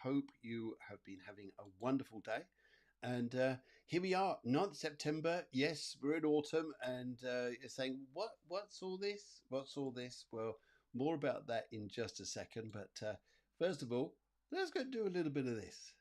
hope you have been having a wonderful day. And here we are, 9th September. Yes, we're in autumn, and you're saying, What's all this? What's all this? Well, more about that in just a second. But first of all, let's go do a little bit of this.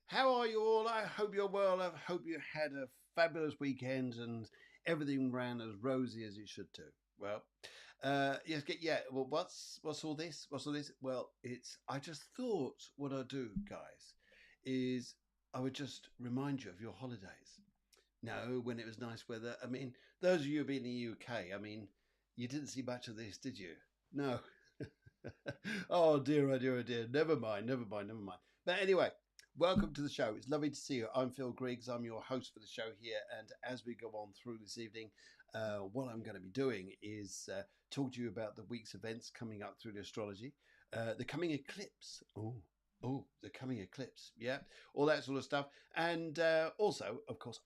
How are you all? I hope you're well. I hope you had a fabulous weekend and everything ran as rosy as it should do. Well, Well, what's all this? What's all this? Well, it's. I just thought what I'd do, guys, is I would just remind you of your holidays. No, when it was nice weather. I mean, those of you who've been in the UK, I mean, you didn't see much of this, did you? No. Oh dear, oh dear, oh dear. Never mind, never mind, never mind. But anyway, welcome to the show. It's lovely to see you. I'm Phil Griggs. I'm your host for the show here. And as we go on through this evening, what I'm going to be doing is talk to you about the week's events coming up through the astrology, the coming eclipse. The coming eclipse. Yeah, all that sort of stuff. And also, of course,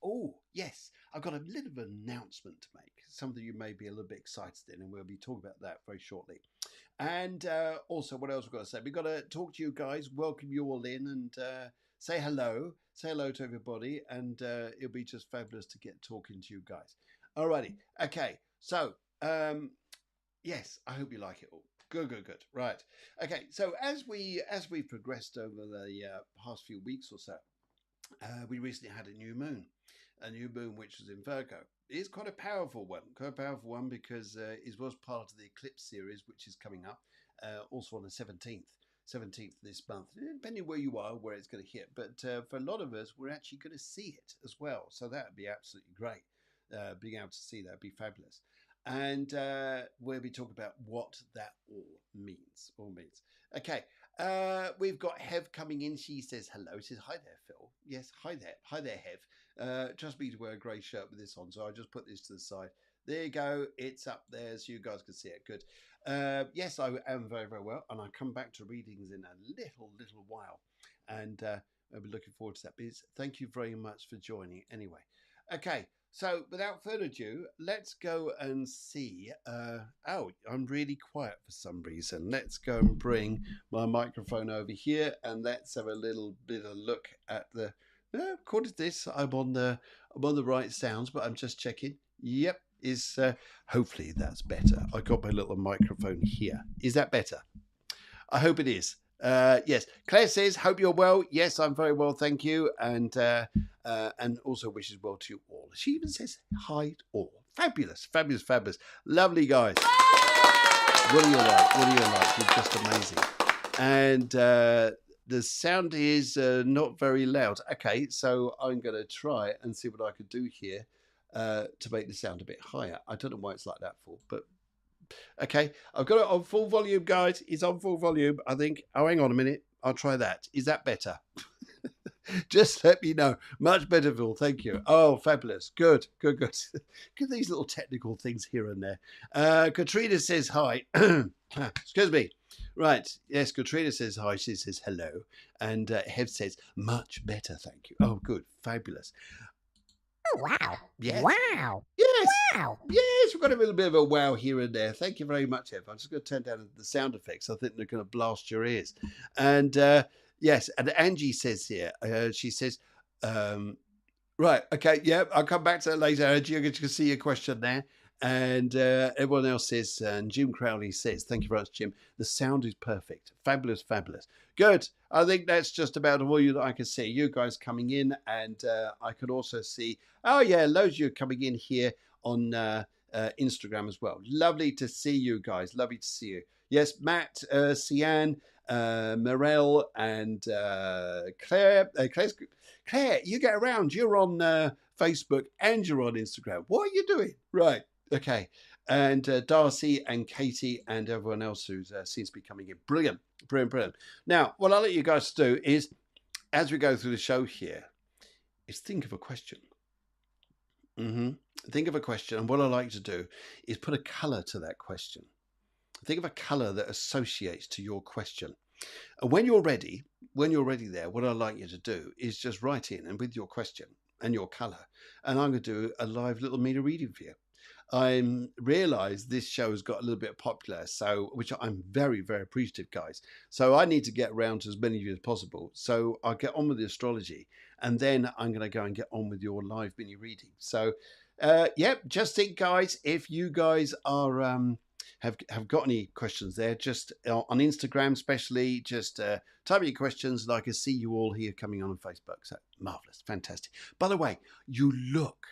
yes, I've got a little bit of an announcement to make. Something you may be a little bit excited in, and we'll be talking about that very shortly. And also, what else we've got to say? We've got to talk to you guys, welcome you all in, and say hello. Say hello to everybody, and it'll be just fabulous to get talking to you guys. Alrighty, okay. So, yes, I hope you like it all. Good. Right. Okay. So as we progressed over the past few weeks or so, we recently had a new moon which was in Virgo. It's quite a powerful one because it was part of the eclipse series, which is coming up also on the 17th this month, depending where you are, where it's going to hit. But for a lot of us, we're actually going to see it as well. So that would be absolutely great. Being able to see that would be fabulous. And we'll be talking about what that all means. Okay, we've got Hev coming in. She says hello. She says, hi there, Phil. Yes, hi there, Hev. Trust me to wear a grey shirt with this on, so I'll just put this to the side. There you go. It's up there so you guys can see it. Good. Yes, I am very, very well, and I'll come back to readings in a little while. And I'll be looking forward to that. But thank you very much for joining anyway. Okay. So, without further ado, let's go and see. I'm really quiet for some reason. Let's go and bring my microphone over here, and let's have a little bit of a look at the. According to this, I'm on the right sounds, but I'm just checking. Yep, hopefully that's better. I got my little microphone here. Is that better? I hope it is. Yes, Claire says, hope you're well. Yes, I'm very well, thank you. And also wishes well to you all. She even says hi to all. Fabulous. Lovely guys. What do you like? You're just amazing. And the sound is not very loud. Okay, so I'm going to try and see what I could do here to make the sound a bit higher. I don't know why it's like that for, but okay, I've got it on full volume, guys. It's on full volume, I think. Oh, hang on a minute. I'll try that. Is that better? Just let me know. Much better, Phil. Thank you. Oh, fabulous. Good. Good these little technical things here and there. Katrina says hi. Excuse me. Right. Yes, Katrina says hi. She says hello. And Hev says, much better, thank you. Oh, good. Fabulous. Oh, wow. Yes. Wow. Yes. Wow. Yes, we've got a little bit of a wow here and there. Thank you very much, Ev. I'm just going to turn down the sound effects. I think they're going to blast your ears. And yes, and Angie says here, she says, right, okay, yeah, I'll come back to that later, Angie. I'm going to see your question there. And everyone else says, and Jim Crowley says, thank you very much, Jim. The sound is perfect. Fabulous. Good. I think that's just about all you that I can see. You guys coming in, and I can also see, oh yeah, loads of you coming in here on Instagram as well. Lovely to see you guys. Lovely to see you. Yes, Matt, Sian, Morel, and Claire. Claire, you get around. You're on Facebook and you're on Instagram. What are you doing? Right. Okay. and Darcy and Katie and everyone else who seems to be coming in. Brilliant, brilliant, brilliant. Now, what I'll let you guys do is, as we go through the show here, is think of a question. Think of a question, and what I like to do is put a colour to that question. Think of a colour that associates to your question. And when you're ready there, what I'd like you to do is just write in and with your question and your colour, and I'm going to do a live little meter reading for you. I realise this show has got a little bit popular, so which I'm very, very appreciative, guys. So I need to get around to as many of you as possible. So I'll get on with the astrology, and then I'm going to go and get on with your live mini reading. So, just think, guys, if you guys are have got any questions there, just on Instagram, especially, just type your questions, and I can see you all here coming on Facebook. So marvelous, fantastic. By the way, you look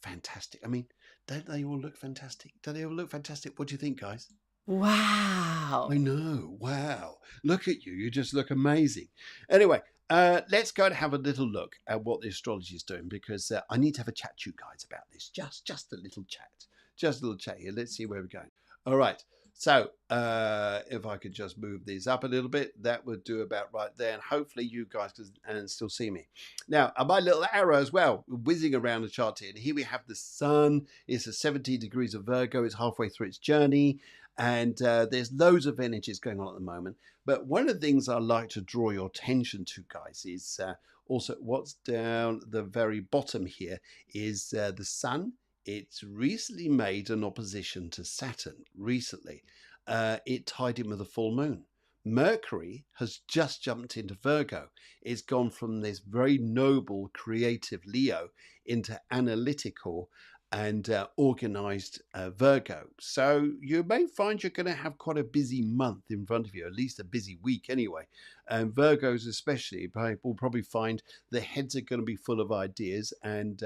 fantastic. I mean, don't they all look fantastic? Don't they all look fantastic? What do you think, guys? Wow. I know. Wow. Look at you. You just look amazing. Anyway, let's go and have a little look at what the astrology is doing, because I need to have a chat to you guys about this. Just a little chat. Just a little chat here. Let's see where we're going. All right. So if I could just move these up a little bit, that would do about right there. And hopefully you guys can still see me. Now, my little arrow as well, whizzing around the chart here. And here we have the sun. It's at 17 degrees of Virgo. It's halfway through its journey. And there's loads of energies going on at the moment. But one of the things I like to draw your attention to, guys, is also what's down the very bottom here is the sun. It's recently made an opposition to Saturn. Recently, it tied in with a full moon. Mercury has just jumped into Virgo. It's gone from this very noble, creative Leo into analytical and organized Virgo. So you may find you're going to have quite a busy month in front of you, at least a busy week anyway. And Virgos especially will probably find their heads are going to be full of ideas, and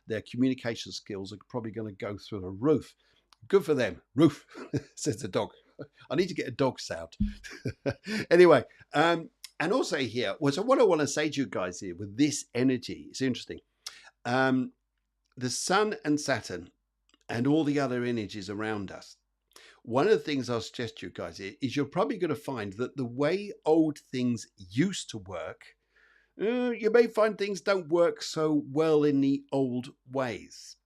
their communication skills are probably going to go through the roof. Good for them. Roof, says the dog. I need to get a dog sound. Anyway, and also here, so what I want to say to you guys here with this energy, it's interesting. The sun and Saturn and all the other energies around us. One of the things I'll suggest to you guys is you're probably going to find that the way old things used to work, you may find things don't work so well in the old ways.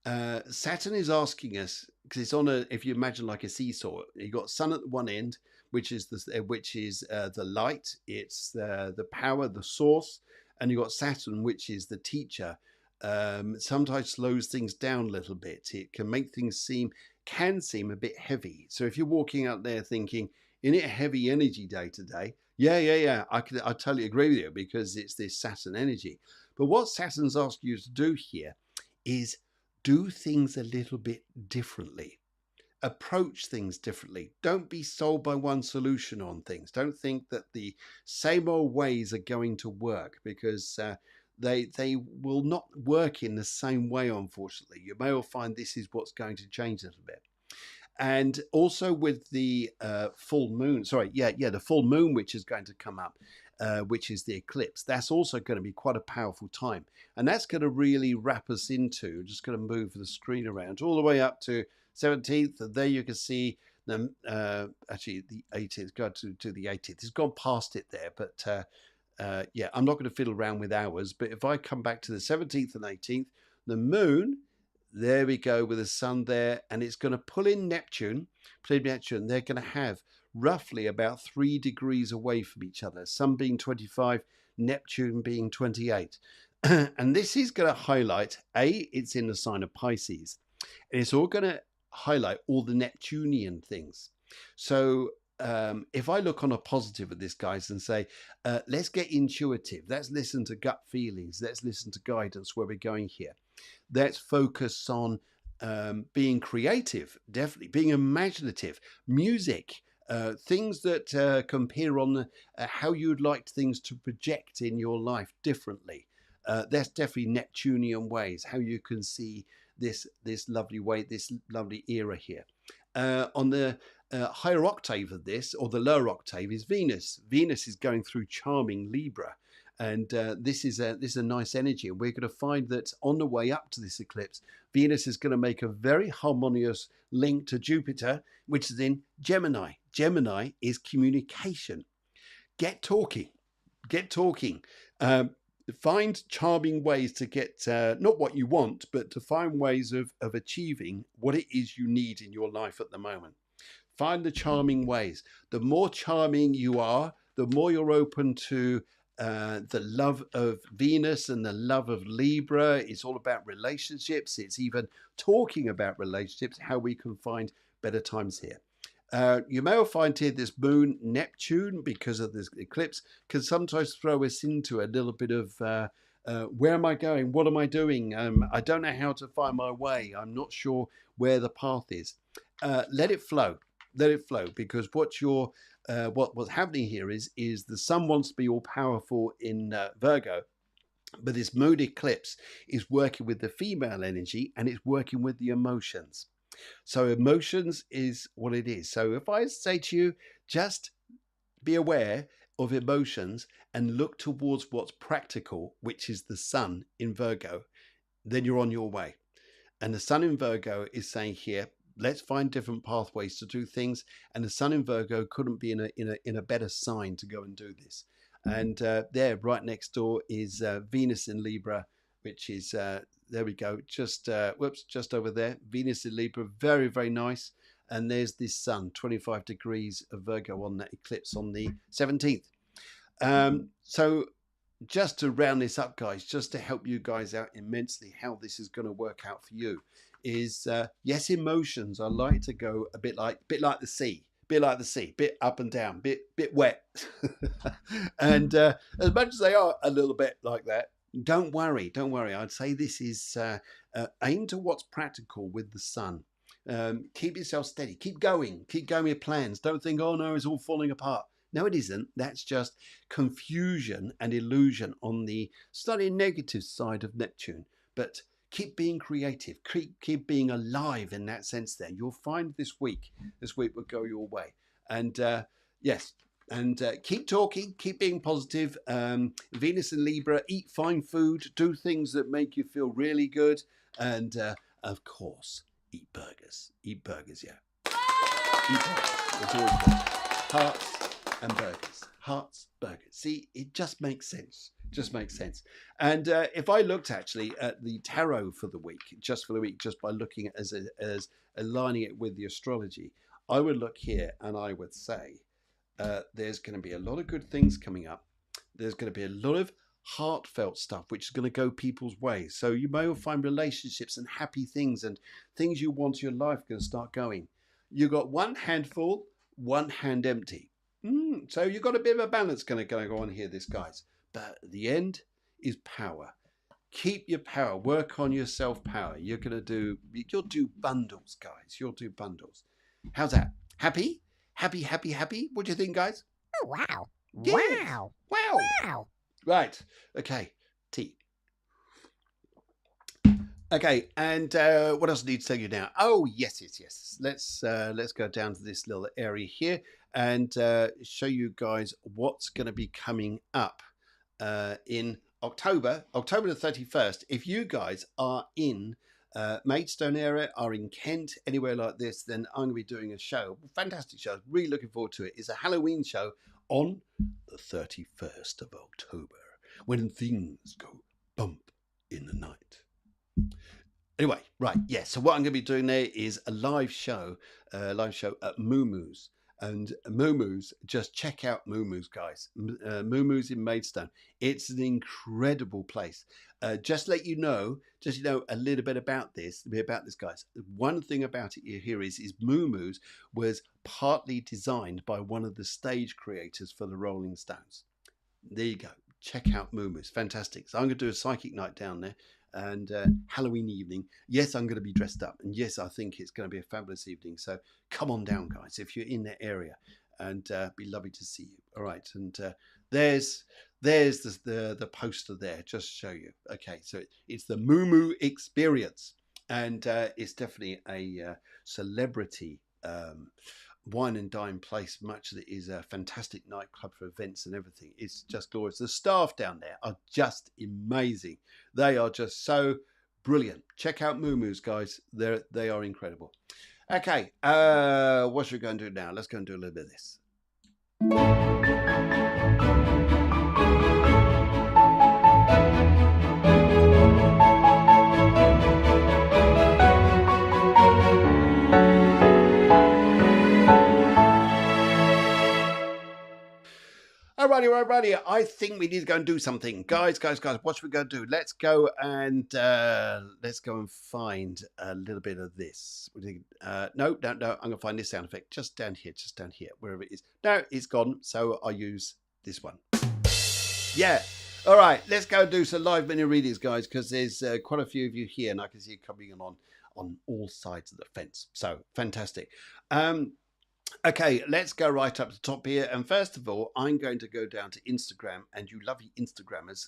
Saturn is asking us, because it's on if you imagine like a seesaw, you've got sun at one end, which is the light, it's the power, the source, and you've got Saturn, which is the teacher. Sometimes slows things down a little bit. It can make things seem a bit heavy. So if you're walking out there thinking, "Isn't it a heavy energy day today?" Yeah. I totally agree with you, because it's this Saturn energy. But what Saturn's asking you to do here is do things a little bit differently. Approach things differently. Don't be sold by one solution on things. Don't think that the same old ways are going to work, because they will not work in the same way, unfortunately. You may well find this is what's going to change a little bit. And also with the full moon, the full moon, which is going to come up, which is the eclipse, that's also going to be quite a powerful time. And that's going to really wrap us into, just going to move the screen around all the way up to 17th. And there you can see actually the 18th, go to the 18th. It's gone past it there, but I'm not going to fiddle around with hours. But if I come back to the 17th and 18th, the moon, there we go with the sun there, and it's going to pull in Neptune. They're going to have roughly about 3 degrees away from each other, sun being 25, Neptune being 28. And this is going to highlight, it's in the sign of Pisces, and it's all going to highlight all the Neptunian things. So if I look on a positive at this, guys, and say, let's get intuitive, let's listen to gut feelings, let's listen to guidance where we're going here. Let's focus on being creative, definitely, being imaginative, music, things that compare on how you'd like things to project in your life differently. That's definitely Neptunian ways, how you can see this lovely way, this lovely era here. On the higher octave of this, or the lower octave, is Venus. Venus is going through charming Libra. And this is a nice energy. And we're going to find that on the way up to this eclipse, Venus is going to make a very harmonious link to Jupiter, which is in Gemini. Gemini is communication. Get talking. Get talking. Find charming ways to get not what you want, but to find ways of achieving what it is you need in your life at the moment. Find the charming ways. The more charming you are, the more you're open to the love of Venus and the love of Libra. It's all about relationships. It's even talking about relationships, how we can find better times here. You may find here this moon Neptune, because of this eclipse, can sometimes throw us into a little bit of where am I going? What am I doing? I don't know how to find my way. I'm not sure where the path is. Let it flow. Let it flow, because what's happening here is the sun wants to be all powerful in Virgo, but this moon eclipse is working with the female energy and it's working with the emotions. So emotions is what it is. So if I say to you, just be aware of emotions and look towards what's practical, which is the sun in Virgo, then you're on your way. And the sun in Virgo is saying here, let's find different pathways to do things. And the sun in Virgo couldn't be in a better sign to go and do this. And there, right next door, is Venus in Libra, which is there we go, just over there. Venus in Libra, very, very nice. And there's this sun, 25 degrees of Virgo on that eclipse on the 17th. So just to round this up, guys, just to help you guys out immensely how this is going to work out for you, is yes, emotions are like to go a bit like the sea. Bit like the sea, bit up and down, bit wet. And as much as they are a little bit like that, don't worry. I'd say this is aim to what's practical with the sun. Keep yourself steady. Keep going with plans. Don't think, oh no, it's all falling apart. No, it isn't. That's just confusion and illusion on the slightly negative side of Neptune. But keep being creative. Keep being alive in that sense there. You'll find this week will go your way. And yes. And keep talking, keep being positive. Venus and Libra, eat fine food, do things that make you feel really good. And of course, eat burgers. Eat burgers, yeah. Eat burgers. It's always good. Hearts and burgers. Hearts, burgers. See, it just makes sense. And if I looked actually at the tarot for the week, just by looking at as aligning it with the astrology, I would look here and I would say, there's going to be a lot of good things coming up. There's going to be a lot of heartfelt stuff, which is going to go people's ways. So you may find relationships and happy things and things you want in your life going to start going. You've got one hand full, one hand empty. So you've got a bit of a balance going to go on here, guys. But at the end is power. Keep your power. Work on your self-power. You'll do bundles, guys. You'll do bundles. How's that? Happy? Happy? What do you think, guys? Oh, wow. Yes. Wow. Right. Okay. Tea. Okay. And what else do I need to tell you now? Oh, yes. Let's go down to this little area here and show you guys what's going to be coming up in October the 31st. If you guys are in Maidstone area, are in Kent, anywhere like this, then I'm going to be doing a show. Fantastic show. Really looking forward to it. It's a Halloween show on the 31st of October when things go bump in the night. Anyway, right, yeah. So what I'm going to be doing there is a live show at Moo-Moo's. And Moo-Moo's, just check out Moo-Moo's, guys. Moo-Moo's in Maidstone. It's an incredible place. Just let you know a little bit about this, guys. One thing about it here is Moo-Moo's was partly designed by one of the stage creators for the Rolling Stones. There you go. Check out Moo-Moo's. Fantastic. So I'm going to do a psychic night down there. And Halloween evening. Yes, I'm going to be dressed up. And yes, I think it's going to be a fabulous evening. So come on down, guys, if you're in that area. And be lovely to see you. All right. And there's the poster there. Just to show you. Okay. So it's the Moo-Moo experience. And it's definitely a celebrity wine and dine place. Much of it is a fantastic nightclub for events and everything. It's just glorious. The staff down there are just amazing. They are just so brilliant. Check out Moo Moo's, guys. They are incredible. Okay, what should we go and do now? Let's go and do a little bit of this. Alrighty. I think we need to go and do something, guys. What should we go do? Let's go and find a little bit of this. No. I'm gonna find this sound effect just down here, wherever it is. No, it's gone. So I'll use this one. Yeah. All right. Let's go and do some live mini readings, guys, because there's quite a few of you here, and I can see you coming on all sides of the fence. So fantastic. Okay, let's go right up to the top here. And first of all, I'm going to go down to Instagram, and you lovely Instagrammers,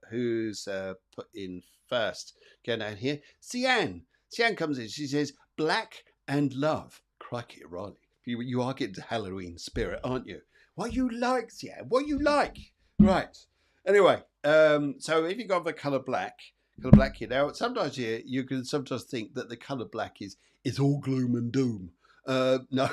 who's put in first. Go down here. Sian comes in. She says, black and love. Crikey, Riley. You are getting the Halloween spirit, aren't you? What you like, Sian? What you like? Right. Anyway, so if you got the colour black here. Now, sometimes here, you can sometimes think that the colour black is all gloom and doom. No.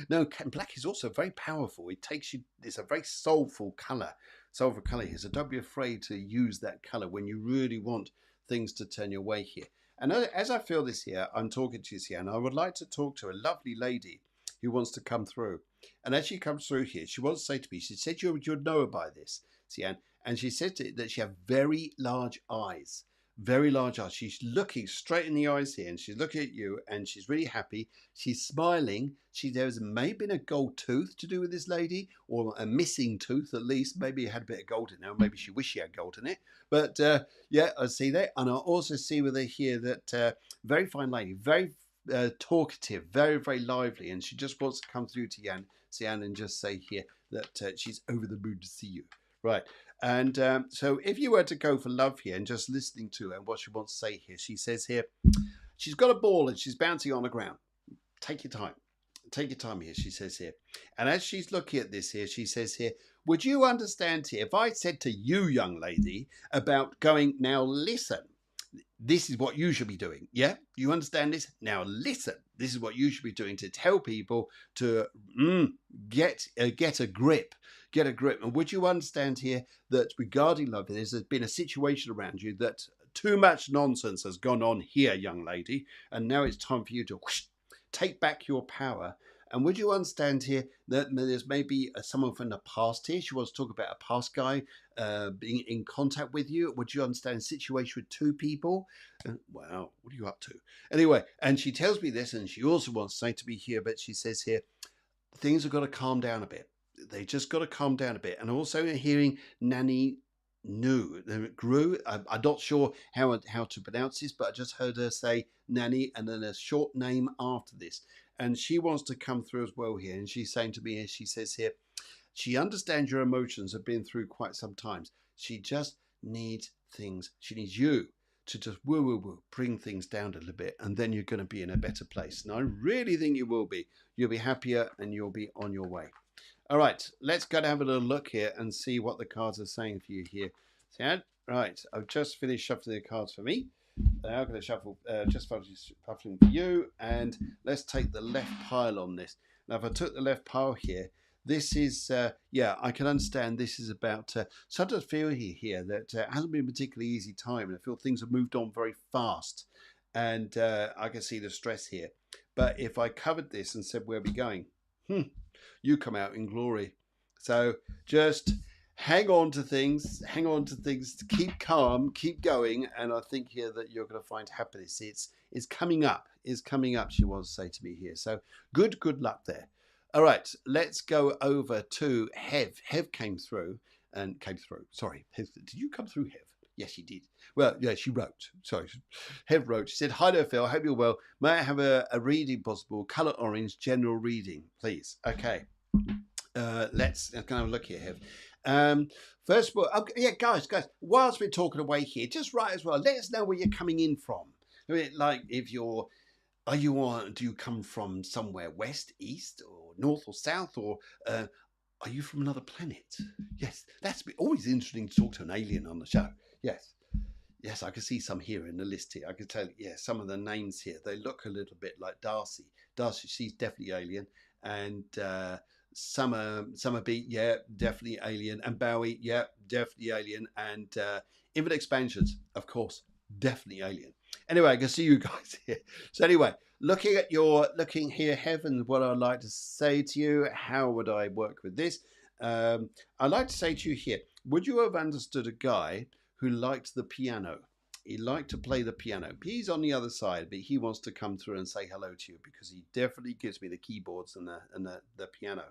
No, black is also very powerful. It's a very soulful colour here. So don't be afraid to use that colour when you really want things to turn your way here. And as I feel this here, I'm talking to you, Sian. I would like to talk to a lovely lady who wants to come through. And as she comes through here, she wants to say to me, she said you'd know her by this, Sian. And she said that she has very large eyes. Very large eyes. She's looking straight in the eyes here, and she's looking at you, and she's really happy. She's smiling. There's maybe a gold tooth to do with this lady, or a missing tooth at least. Maybe it had a bit of gold in there. Maybe she wished she had gold in it. But yeah, I see that, and I also see with her here that very fine lady, very talkative, very, very lively, and she just wants to come through to Sian and just say here that she's over the moon to see you. Right. And so if you were to go for love here and just listening to her and what she wants to say here, she says here, she's got a ball and she's bouncing on the ground. Take your time. Take your time here, she says here. And as she's looking at this here, she says here, would you understand here, if I said to you, young lady, about going, now listen, this is what you should be doing. Yeah? You understand this? Now listen, this is what you should be doing to tell people to get a grip. Get a grip. And would you understand here that regarding love, there's been a situation around you that too much nonsense has gone on here, young lady, and now it's time for you to take back your power. And would you understand here that there's maybe someone from the past here? She wants to talk about a past guy being in contact with you. Would you understand a situation with two people? Wow, what are you up to? Anyway, and she tells me this, and she also wants to say to me here, but she says here, things have got to calm down a bit. They just got to calm down a bit. And also hearing Nanny Grew. I'm not sure how to pronounce this, but I just heard her say Nanny and then a short name after this. And she wants to come through as well here. And she's saying to me here, she says here, she understands your emotions have been through quite some times. She just needs things. She needs you to just bring things down a little bit, and then you're going to be in a better place. And I really think you will be. You'll be happier and you'll be on your way. All right, let's go and have a little look here and see what the cards are saying for you here. Right, I've just finished shuffling the cards for me. I'm going to shuffle, shuffling for you, and let's take the left pile on this. Now, if I took the left pile here, this is, I can understand this is about, sometimes feel here that it hasn't been a particularly easy time, and I feel things have moved on very fast, and I can see the stress here. But if I covered this and said, where are we going? You come out in glory. So just hang on to things, keep calm, keep going, and I think here that you're going to find happiness. It's coming up, she wants to say to me here. So good luck there. All right, let's go over to Hev. Hev came through. Sorry, Hev, did you come through, Hev? Yes, she did. Well, yeah, she wrote. Sorry, Hev wrote. She said, hi there, Phil. Hope you're well. May I have a reading possible? Colour orange, general reading, please. Okay. Let's kind of look here, Hev. First of all, okay, yeah, guys, whilst we're talking away here, just write as well. Let us know where you're coming in from. I mean, like if you're Are you on? Do you come from somewhere west, east, or north or south, or are you from another planet? Yes, that's always interesting to talk to an alien on the show. Yes, yes, I can see some here in the list here. I can tell, yeah, some of the names here, they look a little bit like Darcy. Darcy, she's definitely alien. And Summer Beat, yeah, definitely alien. And Bowie, yeah, definitely alien. And Infinite Expansions, of course, definitely alien. Anyway, I can see you guys here. So anyway, looking here, Heaven, what I'd like to say to you, how would I work with this? I'd like to say to you here, would you have understood a guy who liked the piano? He liked to play the piano. He's on the other side, but he wants to come through and say hello to you because he definitely gives me the keyboards and the piano.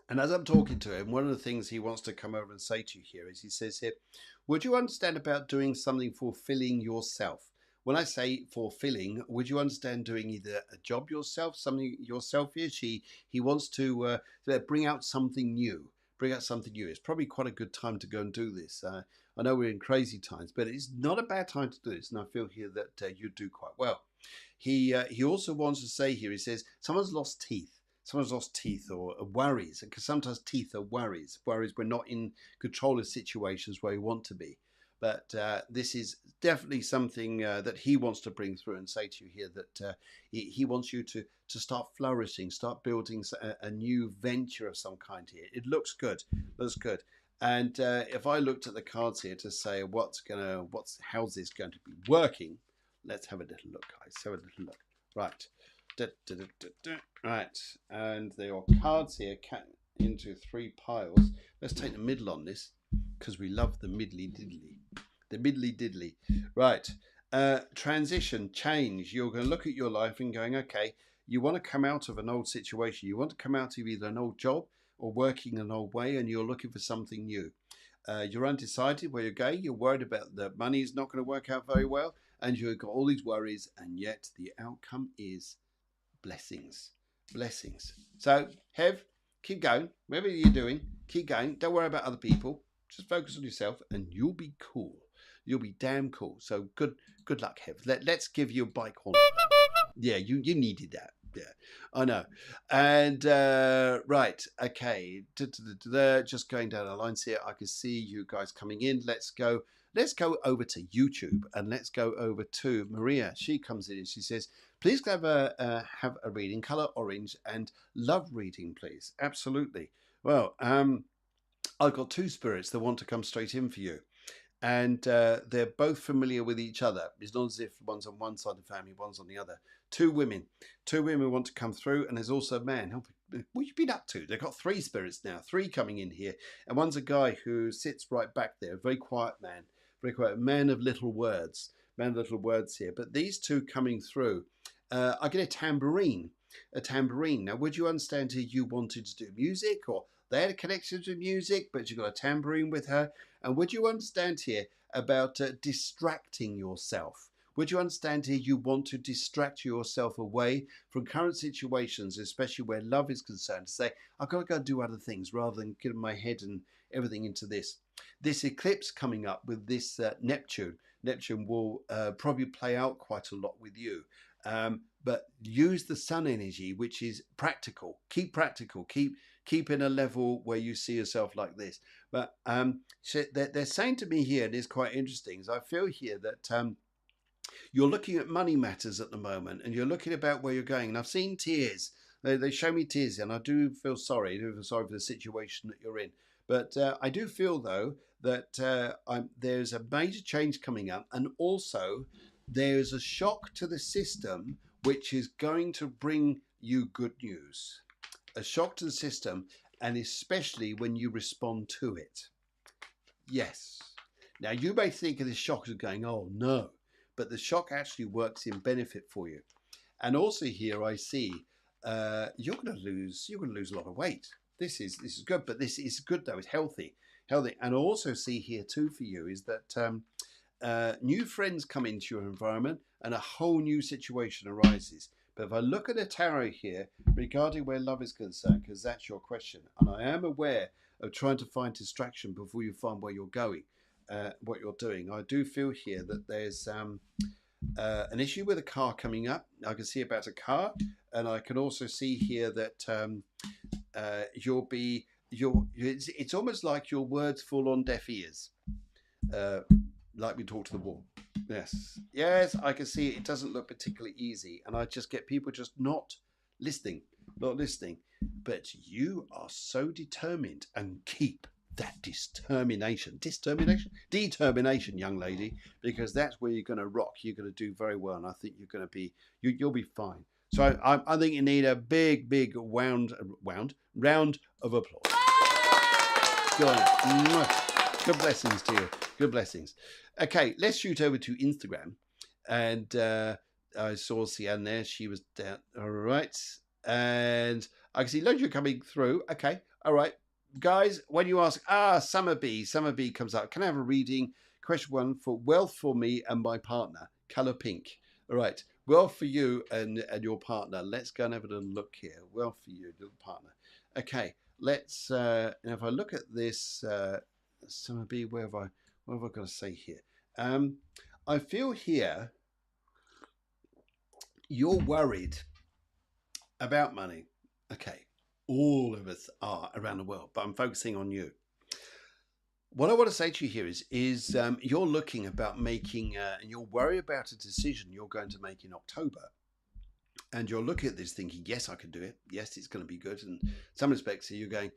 And as I'm talking to him, one of the things he wants to come over and say to you here is he says here, would you understand about doing something fulfilling yourself? When I say fulfilling, would you understand doing either a job yourself, something yourself is? He wants to bring out something new. Bring out something new. It's probably quite a good time to go and do this. I know we're in crazy times, but it's not a bad time to do this. And I feel here that you do quite well. He also wants to say here, he says, someone's lost teeth. Someone's lost teeth or worries, because sometimes teeth are worries. Worries we're not in control of situations where we want to be. But this is definitely something that he wants to bring through and say to you here that he wants you to start flourishing, start building a new venture of some kind here. It looks good, looks good. And if I looked at the cards here to say how's this going to be working, let's have a little look, guys. Have a little look. Right. Right, and there are cards here into 3 piles. Let's take the middle on this because we love the middly diddly. The middly diddly. Right, transition, change. You're going to look at your life and going, okay, you want to come out of an old situation. You want to come out of either an old job or working an old way, and you're looking for something new. You're undecided where you're going. You're worried about the money's not going to work out very well, and you've got all these worries, and yet the outcome is blessings. So, Hev, keep going. Whatever you're doing, keep going. Don't worry about other people. Just focus on yourself and you'll be cool. You'll be damn cool. So good luck, Hev. Let's give you a bike horn. Yeah, you needed that. Yeah, I know. And right, okay. Just going down the lines here. I can see you guys coming in. Let's go over to YouTube and let's go over to Maria. She comes in and she says, please have a reading, colour orange, and love reading, please. Absolutely. Well, I've got 2 spirits that want to come straight in for you. And they're both familiar with each other. It's not as if one's on one side of the family, one's on the other. 2 women want to come through, and there's also a man. What have you been up to? They've got 3 spirits now, 3 coming in here. And one's a guy who sits right back there, a very quiet man, man of little words here. But these 2 coming through, I get a tambourine. Now, would you understand here you wanted to do music, or they had a connection to music, but you got a tambourine with her? And would you understand here about distracting yourself? Would you understand here you want to distract yourself away from current situations, especially where love is concerned, to say, I've got to go do other things rather than get my head and everything into this. This eclipse coming up with this Neptune will probably play out quite a lot with you. But use the sun energy, which is practical. Keep practical. Keep in a level where you see yourself like this. But so they're saying to me here, and it's quite interesting, is I feel here that you're looking at money matters at the moment, and you're looking about where you're going. And I've seen tears. They show me tears, and I do feel sorry. I do feel sorry for the situation that you're in. But I do feel, though, that there's a major change coming up, and also there's a shock to the system which is going to bring you good news. A shock to the system, and especially when you respond to it. Yes. Now, you may think of the shock as going, oh no, but the shock actually works in benefit for you. And also here I see you're going to lose a lot of weight. This is good, but this is good though. It's healthy. And I also see here too for you is that new friends come into your environment and a whole new situation arises. But if I look at the tarot here regarding where love is concerned, because that's your question, and I am aware of trying to find distraction before you find where you're going, what you're doing, I do feel here that there's an issue with a car coming up. I can see about a car, and I can also see here that it's almost like your words fall on deaf ears, like we talk to the wall. Yes, I can see it doesn't look particularly easy, and I just get people just not listening. But you are so determined, and keep that determination, young lady, because that's where you're going to rock. You're going to do very well, and I think you're going to be you'll be fine. So I think you need a big round of applause. Good on. Good blessings to you. Good blessings. Okay, let's shoot over to Instagram, and I saw Sian there. She was down. All right, and I can see loads of you coming through. Okay, all right, guys. When you ask, Summer B comes up. Can I have a reading? Question 1 for wealth for me and my partner. Color pink. All right, wealth for you and your partner. Let's go and have a little look here. Wealth for you, little partner. Okay, let's. If I look at this, Summer B, what have I got to say here? I feel here you're worried about money. Okay, all of us are around the world, but I'm focusing on you. What I want to say to you here is you're looking about making, and you're worried about a decision you're going to make in October. And you're looking at this thinking, yes, I can do it. Yes, it's going to be good. And in some respects, you're going,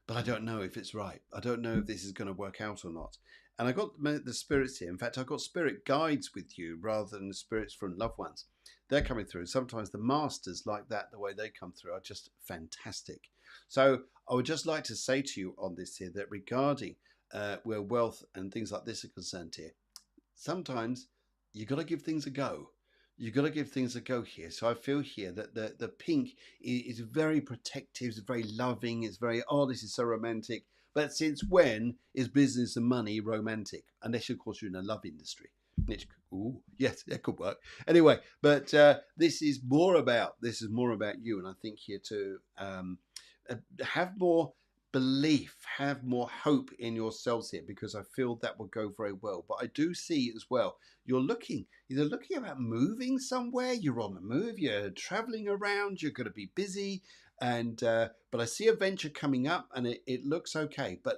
but I don't know if it's right. I don't know if this is going to work out or not. And I got the spirits here. In fact, I got spirit guides with you rather than the spirits from loved ones. They're coming through. Sometimes the masters like that, the way they come through are just fantastic. So I would just like to say to you on this here that regarding where wealth and things like this are concerned here, sometimes you've got to give things a go. You've got to give things a go here. So I feel here that the pink is very protective, it's very loving, it's very, this is so romantic. But since when is business and money romantic? Unless, of course, you're in the love industry. Which, yes, that could work. Anyway, but this is more about you. And I think here to have more belief, have more hope in yourselves here, because I feel that will go very well. But I do see as well, you're looking about moving somewhere. You're on the move, you're traveling around, you're going to be busy, and but I see a venture coming up, and it looks okay, but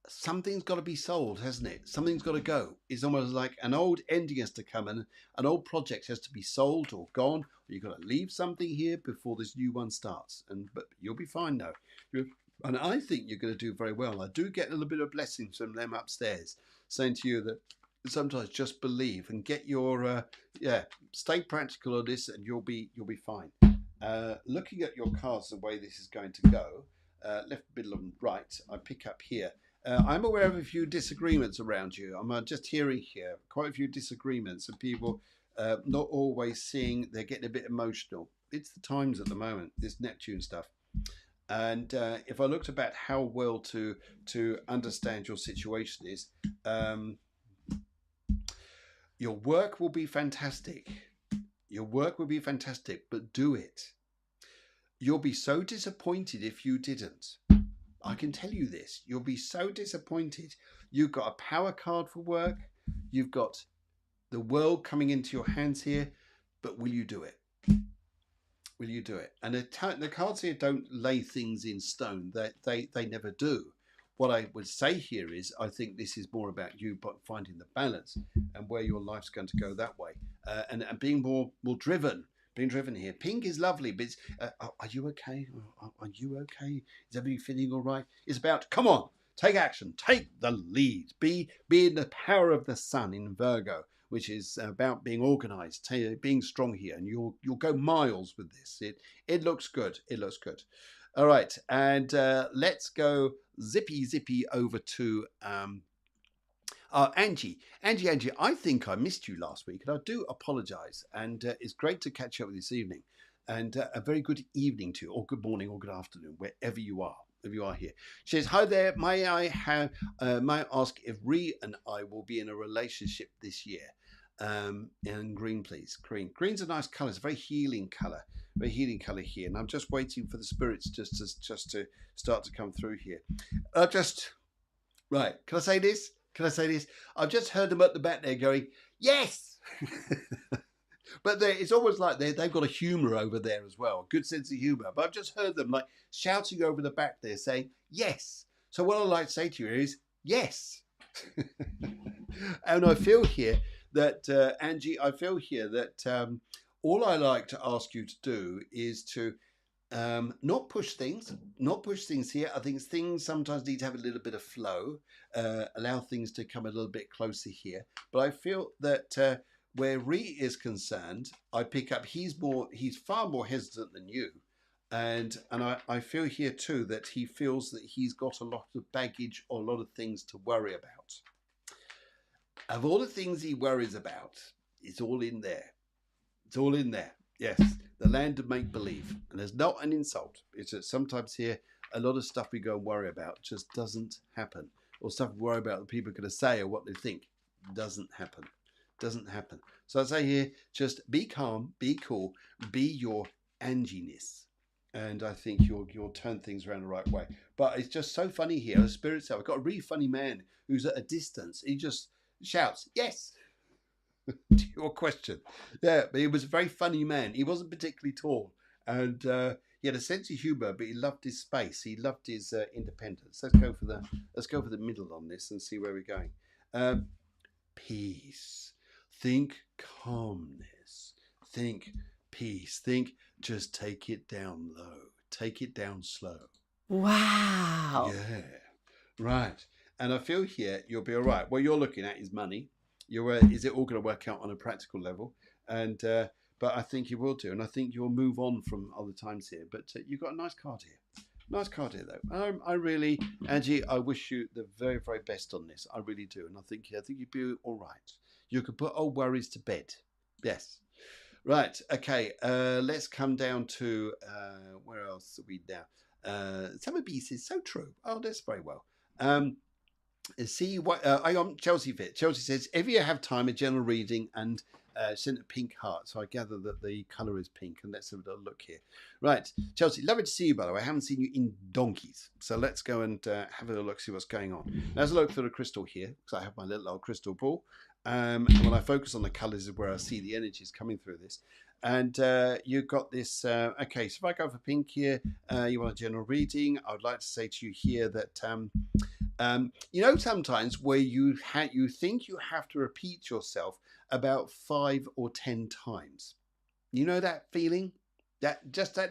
something's got to be sold, hasn't it? Something's got to go. It's almost like an old ending has to come, and an old project has to be sold or gone, or you've got to leave something here before this new one starts. But you'll be fine though. And I think you're going to do very well. I do get a little bit of blessings from them upstairs saying to you that sometimes just believe and get your stay practical on this, and you'll be fine. Looking at your cards, the way this is going to go, left, middle, and right, I pick up here. I'm aware of a few disagreements around you. I'm just hearing here quite a few disagreements, and people not always seeing. They're getting a bit emotional. It's the times at the moment, this Neptune stuff. And if I looked about how well to understand your situation is, your work will be fantastic. Your work will be fantastic, but do it. You'll be so disappointed if you didn't. I can tell you this. You'll be so disappointed. You've got a power card for work. You've got the world coming into your hands here, but will you do it? Will you do it? And the cards here don't lay things in stone. They never do. What I would say here is I think this is more about you finding the balance and where your life's going to go that way, and being more driven. Being driven here. Pink is lovely, but it's, are you okay? Are you okay? Is everything feeling all right? It's about, come on, take action, take the lead. Be in the power of the sun in Virgo, which is about being organized, being strong here, and you'll go miles with this. It looks good. It looks good. All right, and let's go zippy over to Angie, I think I missed you last week, and I do apologise. And it's great to catch up with you this evening. And a very good evening to you, or good morning, or good afternoon, wherever you are. If you are here, she says, "Hi there. May I ask if Ree and I will be in a relationship this year?" In green, please. Green's a nice colour. It's a very healing colour. Very healing colour here. And I'm just waiting for the spirits just to start to come through here. Right. Can I say this? I've just heard them at the back there going, yes. But it's almost like they've got a humour over there as well, a good sense of humour. But I've just heard them like shouting over the back there saying, yes. So what I'd like to say to you is, yes. And I feel here that, Angie, I feel here that all I like to ask you to do is to not push things here. I think things sometimes need to have a little bit of flow, allow things to come a little bit closer here. But I feel that where Ree is concerned, I pick up he's far more hesitant than you. And I feel here too that he feels that he's got a lot of baggage or a lot of things to worry about. Of all the things he worries about, it's all in there. It's all in there. Yes, the land of make-believe. And there's not an insult. It's that sometimes here, a lot of stuff we go and worry about just doesn't happen. Or stuff we worry about that people are going to say or what they think doesn't happen. Doesn't happen. So I say here, just be calm, be cool, be your Anginess. And I think you'll turn things around the right way. But it's just so funny here. The spirit self. I've got a really funny man who's at a distance. He just shouts, yes, to your question. Yeah, but he was a very funny man. He wasn't particularly tall. And he had a sense of humour, but he loved his space. He loved his independence. Let's go for the middle on this and see where we're going. Peace. Think calmness. Think peace. Think just take it down low. Take it down slow. Wow. Yeah. Right. And I feel here you'll be all right. What you're looking at is money. Is it all going to work out on a practical level? And but I think you will do. And I think you'll move on from other times here. But you've got a nice card here. Nice card here, though. I really, Angie, I wish you the very, very best on this. I really do. And I think you'd be all right. You could put old worries to bed. Yes. Right. Okay. Let's come down to where else are we now? Some of these is so true. Oh, that's very well. See what I am Chelsea Fit. Chelsea says, if you have time, a general reading and sent a pink heart. So I gather that the colour is pink. And let's have a look here. Right, Chelsea, lovely to see you, by the way. I haven't seen you in donkeys. So let's go and have a look, see what's going on. Now, let's look through the crystal here, because I have my little old crystal ball. And when I focus on the colours is where I see the energies coming through this. And you've got this, okay, so if I go for pink here, you want a general reading. I would like to say to you here that, you know, sometimes where you think you have to repeat yourself about 5 or 10 times. You know that feeling? That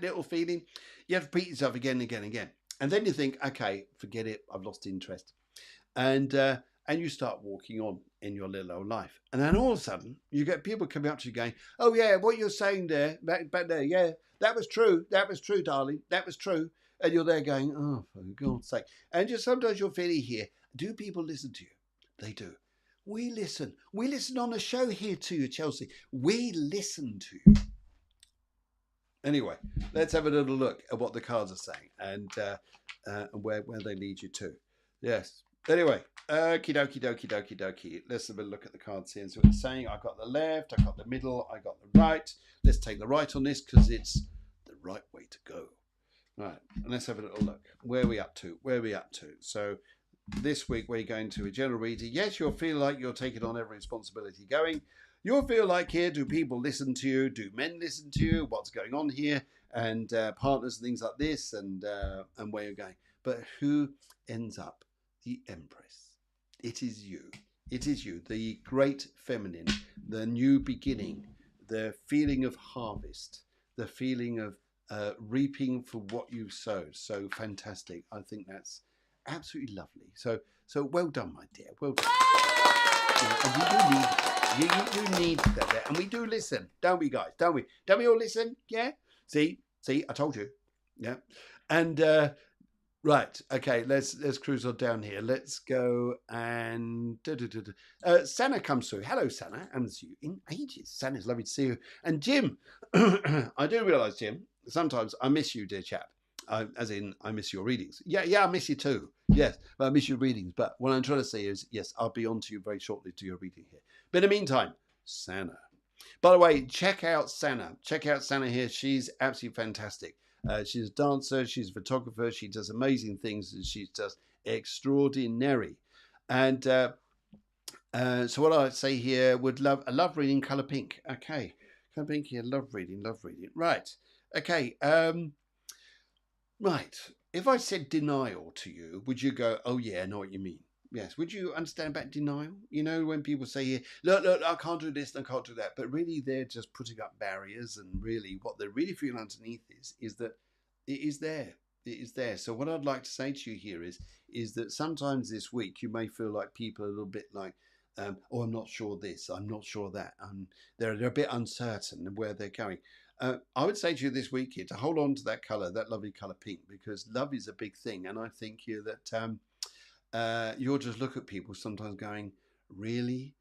little feeling? You have to repeat yourself again and again and again. And then you think, okay, forget it, I've lost interest. And you start walking on in your little old life. And then all of a sudden, you get people coming up to you going, oh yeah, what you're saying there, back there, yeah, that was true, darling, that was true. And you're there going, oh, for God's sake. And just sometimes you're feeling here, do people listen to you? They do. We listen. We listen on the show here to you, Chelsea. We listen to you. Anyway, let's have a little look at what the cards are saying and where they lead you to. Yes. Anyway, okie dokie. Let's have a look at the cards here and see what it's saying. I got the left, I got the middle, I got the right. Let's take the right on this because it's the right way to go. Right, and let's have a little look. Where are we up to? So this week we're going to a general reading. Yes, you'll feel like you're taking on every responsibility going. You'll feel like here, do people listen to you? Do men listen to you? What's going on here? And partners and things like this and where you're going. But who ends up? The Empress. It is you. It is you, the great feminine, the new beginning, the feeling of harvest, the feeling of reaping for what you sowed. So fantastic. I think that's absolutely lovely. So well done, my dear. Well done. You need that there. And we do listen, don't we, guys? Don't we? Don't we all listen? Yeah? See, I told you. Yeah. And right, okay, let's cruise on down here. Let's go and Sana comes through. Hello, Sana. I haven't seen you in ages. Sana's lovely to see you. And Jim, I do realise, Jim, sometimes I miss you, dear chap. As in, I miss your readings. Yeah, I miss you too. Yes, but I miss your readings. But what I'm trying to say is, yes, I'll be on to you very shortly to your reading here. But in the meantime, Sana. By the way, check out Sana. Check out Sana here. She's absolutely fantastic. She's a dancer. She's a photographer. She does amazing things. And she's just extraordinary. And So what I'd say here, I love reading colour pink. Okay, colour pink here, love reading. Right. Okay. Right. If I said denial to you, would you go, oh yeah, I know what you mean? Yes. Would you understand about denial? You know, when people say here, look, I can't do this, I can't do that. But really they're just putting up barriers, and really what they really feel underneath is that it is there. It is there. So what I'd like to say to you here is that sometimes this week you may feel like people are a little bit like, oh, I'm not sure this, I'm not sure that. They're a bit uncertain of where they're going. I would say to you this week here to hold on to that colour, that lovely colour pink, because love is a big thing. And I think here that you'll just look at people sometimes going, really?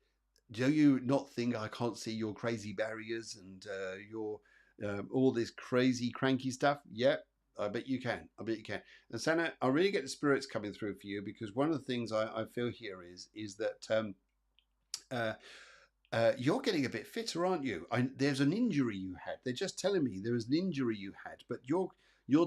Do you not think I can't see your crazy barriers and your all this crazy cranky stuff? Yep. I bet you can. I bet you can. And Santa, I really get the spirits coming through for you, because one of the things I feel here is that you're getting a bit fitter, aren't you? There's an injury you had. They're just telling me there was an injury you had, but you're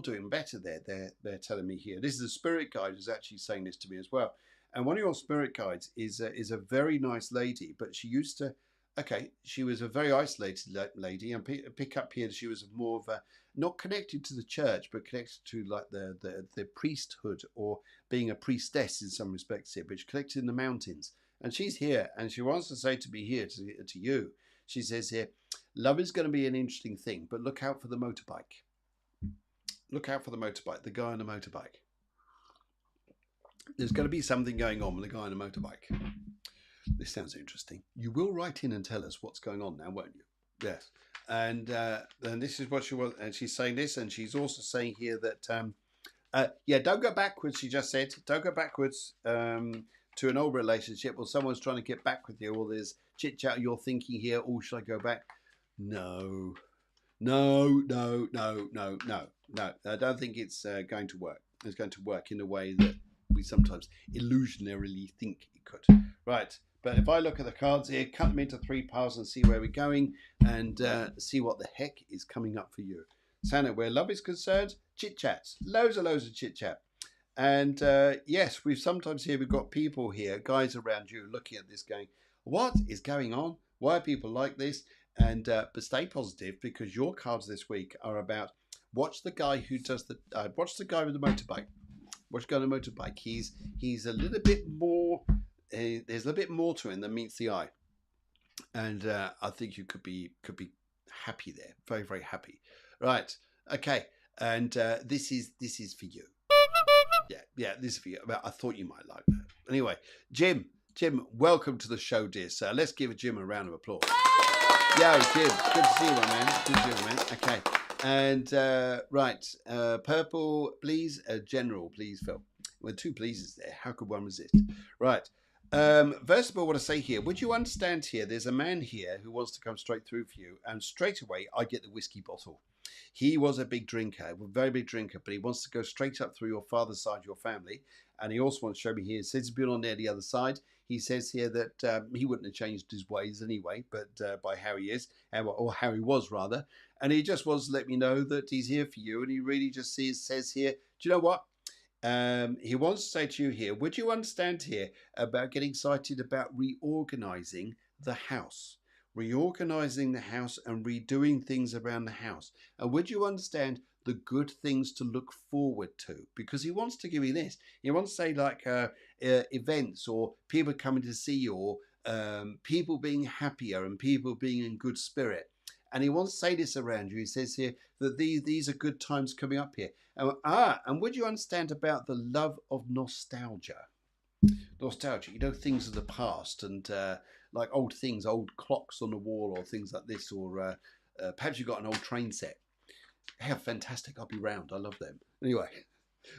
doing better there. They're telling me here. This is a spirit guide who's actually saying this to me as well. And one of your spirit guides is a very nice lady, but she used to. Okay, she was a very isolated lady, and pick up here she was more of a not connected to the church, but connected to like the priesthood, or being a priestess in some respects here, but connected in the mountains. And she's here, and she wants to say to be here to you. She says here, love is going to be an interesting thing, but look out for the motorbike. Look out for the motorbike, the guy on the motorbike. There's going to be something going on with the guy on the motorbike. This sounds interesting. You will write in and tell us what's going on now, won't you? Yes. And this is what she was, and she's saying this, and she's also saying here that, yeah, don't go backwards, she just said. Don't go backwards. To an old relationship, or someone's trying to get back with you, or there's chit chat, you're thinking here, oh, should I go back? No. I don't think it's going to work. It's going to work in a way that we sometimes illusionarily think it could. Right. But if I look at the cards here, cut them into 3 piles and see where we're going, and see what the heck is coming up for you. Santa, where love is concerned, chit chats, loads of chit chat. And yes, we've got people here, guys around you, looking at this going, what is going on? Why are people like this? And but stay positive, because your cards this week are about watch the guy who does watch the guy with the motorbike. Watch the guy on the motorbike. He's a little bit more. There's a little bit more to him than meets the eye. And I think you could be happy there, very, very happy. Right. Okay. And this is for you. Yeah, this is for you. I thought you might like that. Anyway, Jim, welcome to the show, dear sir. Let's give Jim a round of applause. Yo, Jim, good to see you, my man. Good to see you, man. Okay, and right, purple, please. General, please, Phil. Well, 2 pleases there. How could one resist? Right. First of all, what I say here, would you understand here, there's a man here who wants to come straight through for you, and straight away I get the whiskey bottle. He was a big drinker, a very big drinker, but he wants to go straight up through your father's side, your family. And he also wants to show me here, he says he's been on there the other side. He says here that he wouldn't have changed his ways anyway, but by how he is, or how he was rather. And he just wants to let me know that he's here for you. And he really just says here, do you know what? He wants to say to you here, would you understand here about getting excited about reorganizing the house? Reorganizing the house and redoing things around the house. And would you understand the good things to look forward to? Because he wants to give you this. He wants to say like events, or people coming to see you, or people being happier and people being in good spirit. And he wants to say this around you. He says here that these are good times coming up here. And would you understand about the love of nostalgia? Nostalgia, you know, things of the past, and like old things, old clocks on the wall, or things like this, or perhaps you've got an old train set. How fantastic! I'll be round. I love them. Anyway,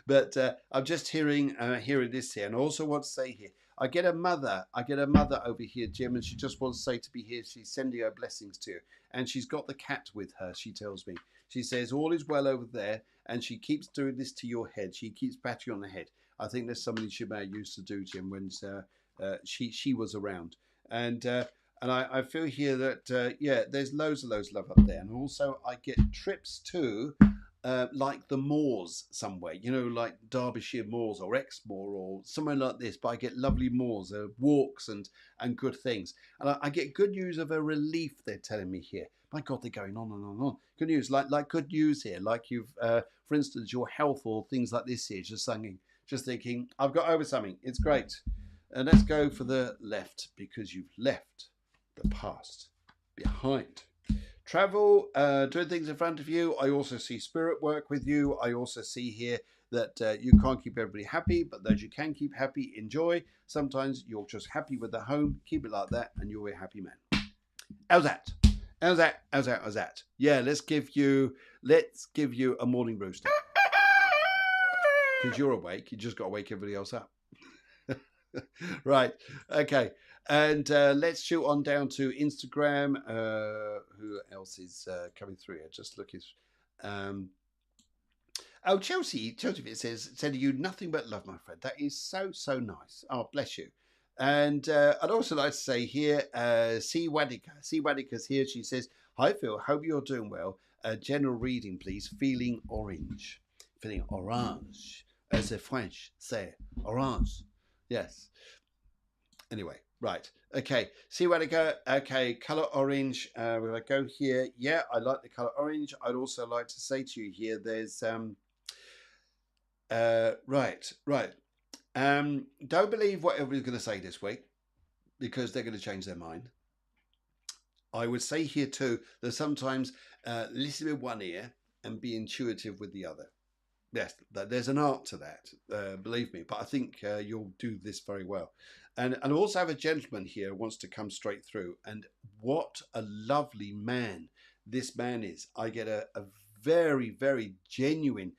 but I'm just hearing this here, and I also want to say here, I get a mother over here, Jim, and she just wants to say to be here. She's sending her blessings to you, and she's got the cat with her. She tells me. She says all is well over there, and she keeps doing this to your head. She keeps patting you on the head. I think there's something she may have used to do, Jim, when she was around. And I feel here that, yeah, there's loads of love up there. And also I get trips to like the moors somewhere, like Derbyshire moors or Exmoor or somewhere like this. But I get lovely moors, walks and good things. And I get good news of a relief, they're telling me here. My God, they're going on and on and on. Good news, like good news here, like you've, for instance, your health or things like this here, just thinking, I've got over something. It's great. And let's go for the left because you've left the past behind. Travel, doing things in front of you. I also see spirit work with you. I also see here that you can't keep everybody happy, but those you can keep happy, enjoy. Sometimes you're just happy with the home. Keep it like that and you'll be a happy man. How's that? How's that? How's that? How's that? Yeah, let's give you a morning rooster. Because you're awake. You just got to wake everybody else up. Right. Okay. And let's shoot on down to Instagram. Who else is coming through here? Just looking. Chelsea said to you, nothing but love, my friend. That is so nice. Oh, bless you. And I'd also like to say here, C. Wadika's here. She says, hi, Phil. Hope you're doing well. General reading, please. Feeling orange. Feeling orange. As the French say, orange. Yes. Anyway, right. Okay. See where to go. Okay. Color orange. We're going to go here. Yeah, I like the color orange. I'd also like to say to you here, there's, right. Don't believe what everybody's going to say this week because they're going to change their mind. I would say here too that sometimes listen with one ear and be intuitive with the other. Yes, there's an art to that, believe me, but I think you'll do this very well. And I also have a gentleman here who wants to come straight through. And what a lovely man this man is. I get a very, very genuine,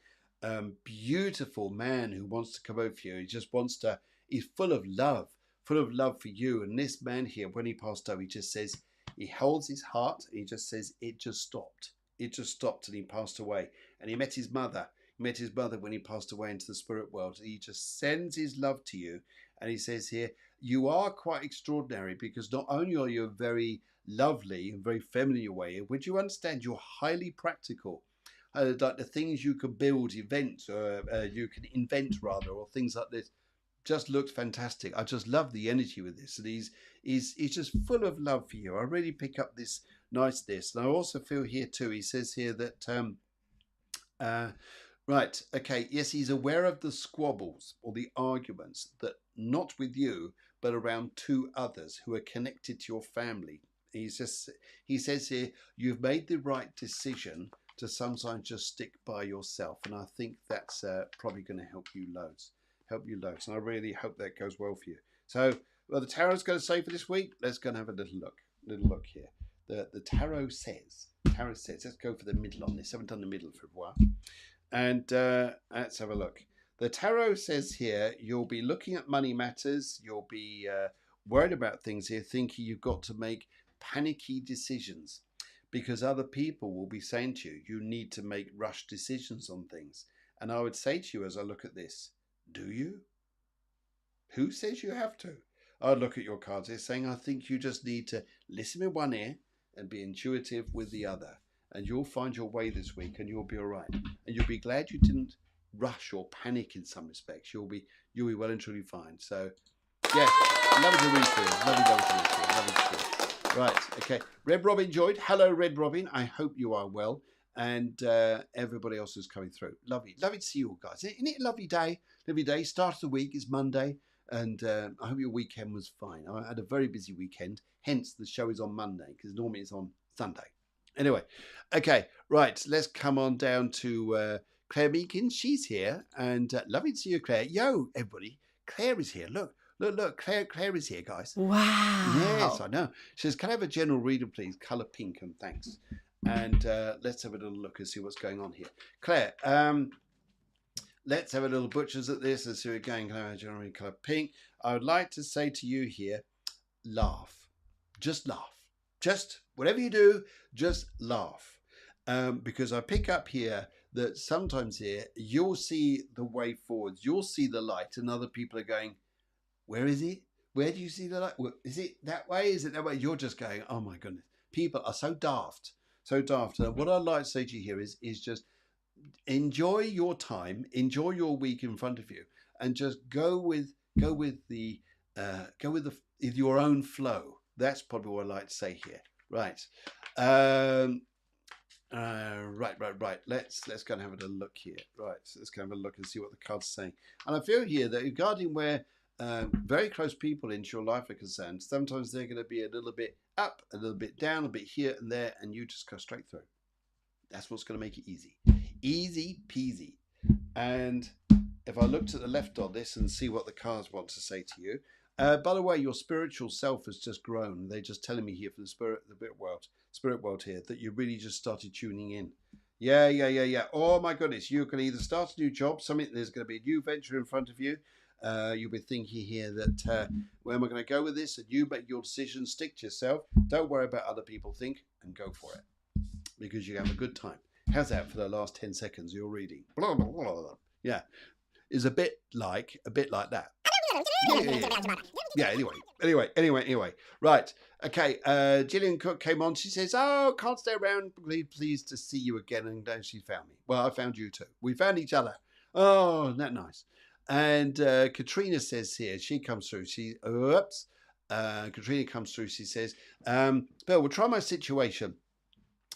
beautiful man who wants to come over for you. He just wants to, he's full of love for you. And this man here, when he passed over, he just says, he holds his heart. And he just says, it just stopped. It just stopped and he passed away. And he met his mother. Met his mother when he passed away into the spirit world. He just sends his love to you. And he says here, you are quite extraordinary because not only are you very lovely and very feminine in your way, would you understand you're highly practical. Like the things you can build, events, or you can invent rather, or things like this, just looked fantastic. I just love the energy with this. And he's just full of love for you. I really pick up this niceness. And I also feel here too, he says here that, right, okay, yes, he's aware of the squabbles or the arguments that not with you, but around two others who are connected to your family. He says here, you've made the right decision to sometimes just stick by yourself. And I think that's probably going to help you loads. And I really hope that goes well for you. So, well, the tarot's going to say for this week, let's go and have a little look here. The tarot says, let's go for the middle on this. I haven't done the middle for a while. And let's have a look. The tarot says here, you'll be looking at money matters. You'll be worried about things here, thinking you've got to make panicky decisions because other people will be saying to you, you need to make rush decisions on things. And I would say to you as I look at this, do you? Who says you have to? I would look at your cards here saying, I think you just need to listen with one ear and be intuitive with the other. And you'll find your way this week and you'll be all right. And you'll be glad you didn't rush or panic in some respects. You'll be well and truly fine. So, yeah, love to read through. Love to read. Right, okay. Red Robin joined. Hello, Red Robin. I hope you are well. And everybody else is coming through. Lovely to see you all, guys. Isn't it a lovely day? Lovely day. Start of the week is Monday. And I hope your weekend was fine. I had a very busy weekend. Hence, the show is on Monday because normally it's on Sunday. Anyway, okay, right. Let's come on down to Claire Meekins. She's here. And lovely to see you, Claire. Yo, everybody. Claire is here. Look. Claire is here, guys. Wow. Yes, I know. She says, can I have a general reader, please? Colour pink and thanks. And let's have a little look and see what's going on here. Claire, let's have a little butchers at this and see what we're going. Can I have a general reader, colour pink? I would like to say to you here, laugh. Just laugh. Just whatever you do, just laugh. Because I pick up here that sometimes here you'll see the way forwards. You'll see the light and other people are going, where is it? Where do you see the light? Is it that way? Is it that way? You're just going, oh my goodness. People are so daft. And what I'd like to say to you here is just enjoy your time, enjoy your week in front of you, and just go with your own flow. That's probably what I like to say here. Right. Um, right. Let's go and have a look here. Right, so let's go and have a look and see what the card's saying. And I feel here that regarding where very close people into your life are concerned, sometimes they're going to be a little bit up, a little bit down, a bit here and there, and you just go straight through. That's what's going to make it easy. Easy peasy. And if I look to the left on this and see what the cards want to say to you, by the way, your spiritual self has just grown. They're just telling me here from the spirit world here, that you really just started tuning in. Yeah. Oh my goodness, you can either start a new job, there's going to be a new venture in front of you. You'll be thinking here that where am I going to go with this? And you make your decision, stick to yourself. Don't worry about other people think, and go for it, because you have a good time. How's that for the last 10 seconds you're reading? Blah, blah, blah, blah. Yeah, is a bit like that. Yeah. Anyway. Right. Okay. Gillian Cook came on. She says, "Oh, can't stay around. Pleased to see you again." And then she found me. Well, I found you too. We found each other. Oh, isn't that nice? And Katrina says here, she comes through. Katrina comes through. She says, "Bill, we'll try my situation.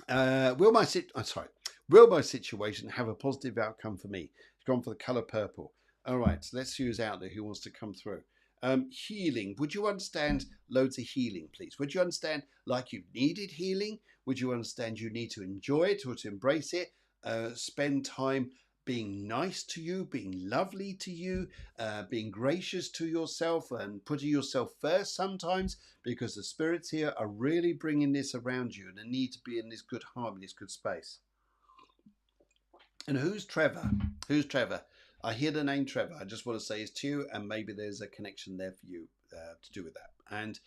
Will my situation have a positive outcome for me?" It's gone for the colour purple. All right, so let's see who's out there who wants to come through. Healing. Would you understand loads of healing, please? Would you understand like you needed healing? Would you understand you need to enjoy it or to embrace it? Spend time being nice to you, being lovely to you, being gracious to yourself and putting yourself first sometimes, because the spirits here are really bringing this around you and the need to be in this good harmony, this good space. And who's Trevor? I hear the name Trevor. I just want to say it's to you, and maybe there's a connection there for you to do with that. And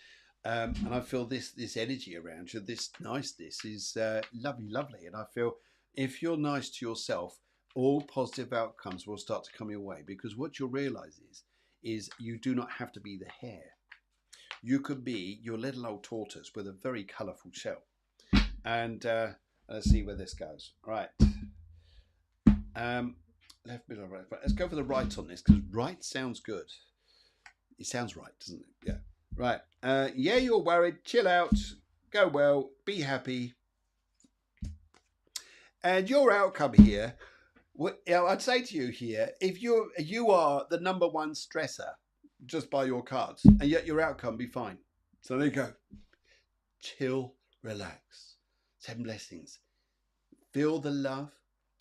I feel this energy around you, this niceness is lovely. And I feel if you're nice to yourself, all positive outcomes will start to come your way, because what you'll realize is you do not have to be the hare. You could be your little old tortoise with a very colourful shell. And let's see where this goes. Right. Left, middle, right. Let's go for the right on this, because right sounds good. It sounds right, doesn't it? Yeah. Right. Yeah, you're worried. Chill out. Go well. Be happy. And your outcome here, I'd say to you here, if you are the number one stressor just by your cards, and yet your outcome be fine. So there you go. Chill, relax. 10 blessings. Feel the love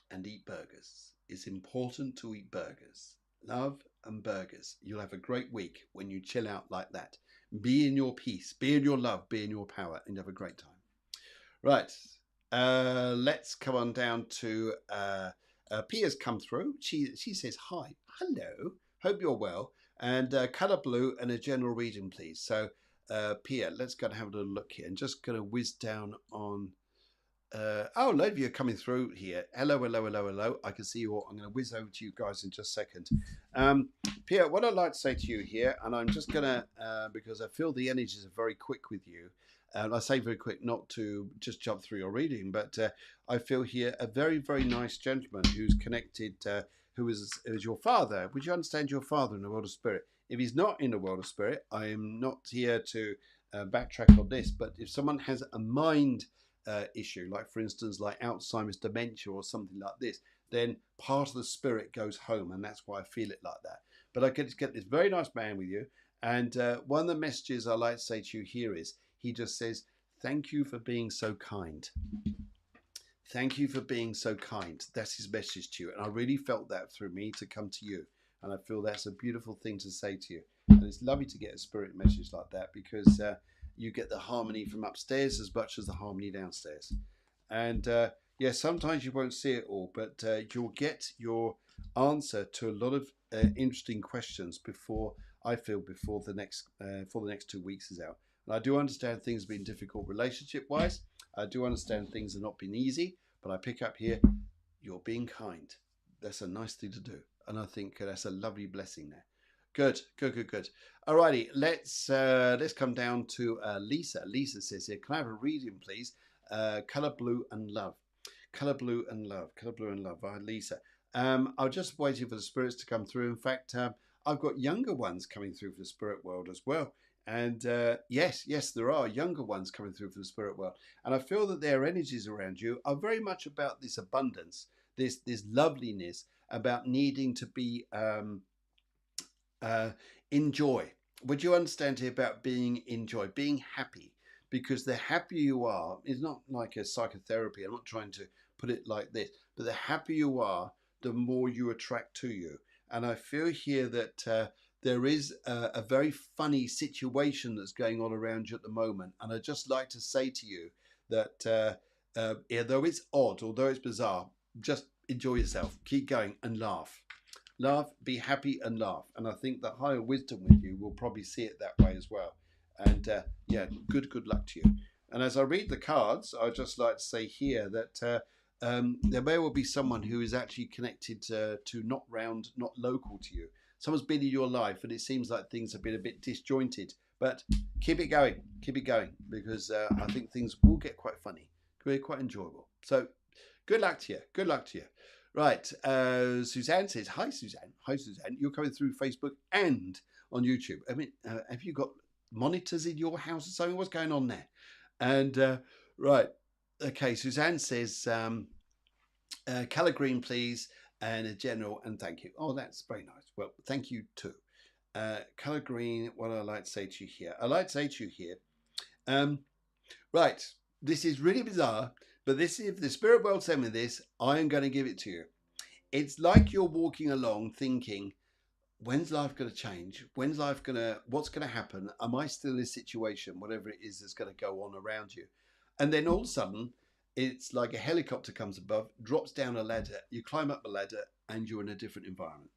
and eat burgers. It's important to eat burgers. Love and burgers. You'll have a great week when you chill out like that. Be in your peace, be in your love, be in your power, and have a great time. Right. Let's come on down to Pia's come through. She says, "Hi, hello, hope you're well, and colour blue and a general reading, please." So Pia, let's go and have a little look here, and just going to whiz down on a lot of you are coming through here. Hello. I can see you all. I'm going to whiz over to you guys in just a second. Pia, what I'd like to say to you here, and I'm just going to, because I feel the energies are very quick with you, and I say very quick not to just jump through your reading, but I feel here a very, very nice gentleman who's connected, who is your father. Would you understand your father in the world of spirit? If he's not in the world of spirit, I am not here to backtrack on this, but if someone has a mind issue, like for instance, like Alzheimer's, dementia, or something like this, then part of the spirit goes home, and that's why I feel it like that. But I get this very nice man with you, and one of the messages I like to say to you here is, he just says, "Thank you for being so kind." Thank you for being so kind. That's his message to you, and I really felt that through me to come to you, and I feel that's a beautiful thing to say to you, and it's lovely to get a spirit message like that, because you get the harmony from upstairs as much as the harmony downstairs. And yeah, sometimes you won't see it all, but you'll get your answer to a lot of interesting questions before the next 2 weeks is out. And I do understand things have been difficult relationship wise. I do understand things have not been easy, but I pick up here, you're being kind. That's a nice thing to do, and I think that's a lovely blessing there. Good. Alrighty, let's come down to Lisa. Lisa says here, "Can I have a reading, please? Colour blue and love." Colour blue and love. Colour blue and love by Lisa. I'm just waiting for the spirits to come through. In fact, I've got younger ones coming through for the spirit world as well. And yes, there are younger ones coming through for the spirit world. And I feel that their energies around you are very much about this abundance, this loveliness, about needing to be in joy. Would you understand here about being in joy, being happy? Because the happier you are, it's not like a psychotherapy. I'm not trying to put it like this, but the happier you are, the more you attract to you. And I feel here that there is a very funny situation that's going on around you at the moment. And I'd just like to say to you that although it's odd, although it's bizarre, just enjoy yourself, keep going and laugh. Laugh, be happy and laugh. And I think the higher wisdom with you will probably see it that way as well. And yeah, good luck to you. And as I read the cards, I'd just like to say here that there may well be someone who is actually connected to not local to you. Someone's been in your life and it seems like things have been a bit disjointed. But keep it going, because I think things will get quite funny, quite enjoyable. So good luck to you. Right, Suzanne says, hi Suzanne, you're coming through Facebook and on YouTube. I mean, have you got monitors in your house or something? What's going on there? And right, okay, Suzanne says, colour green please, and a general, and thank you. Oh, that's very nice. Well, thank you too. Colour green, what I'd like to say to you here, right, this is really bizarre, but this, if the spirit world sent me this, I am going to give it to you. It's like you're walking along thinking, when's life going to change? What's going to happen? Am I still in a situation, whatever it is that's going to go on around you? And then all of a sudden, it's like a helicopter comes above, drops down a ladder, you climb up the ladder and you're in a different environment.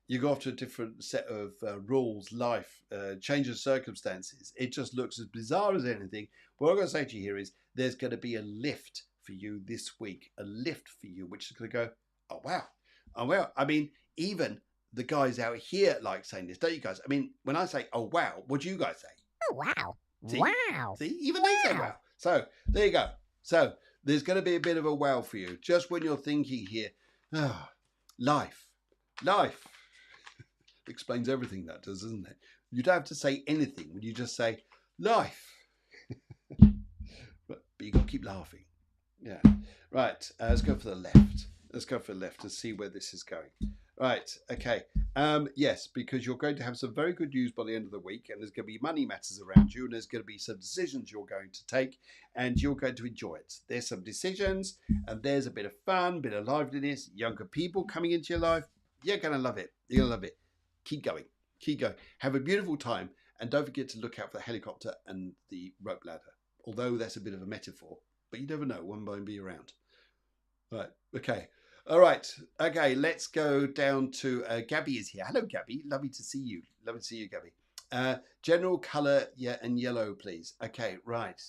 You go off to a different set of rules, life, change of circumstances. It just looks as bizarre as anything. What I'm going to say to you here is there's going to be a lift for you this week, which is going to go, oh, wow. I mean, even the guys out here like saying this, don't you guys? I mean, when I say, oh, wow, what do you guys say? Oh, wow. See? Wow. See, even they say wow. So there you go. So there's going to be a bit of a wow for you. Just when you're thinking here, oh, life. Explains everything, that does, doesn't it? You don't have to say anything when you just say life. But you got to keep laughing. Yeah. Right. Let's go for the left. To see where this is going. Right. Okay. Yes, because you're going to have some very good news by the end of the week, and there's going to be money matters around you, and there's going to be some decisions you're going to take, and you're going to enjoy it. There's some decisions, and there's a bit of fun, bit of liveliness, younger people coming into your life. You're going to love it. Keep going. Have a beautiful time, and don't forget to look out for the helicopter and the rope ladder. Although that's a bit of a metaphor, but you never know, one might be around. Right, okay. All right, okay, let's go down to Gabby is here. Hello, Gabby. Lovely to see you, Gabby. General colour, yeah, and yellow, please. Okay, right.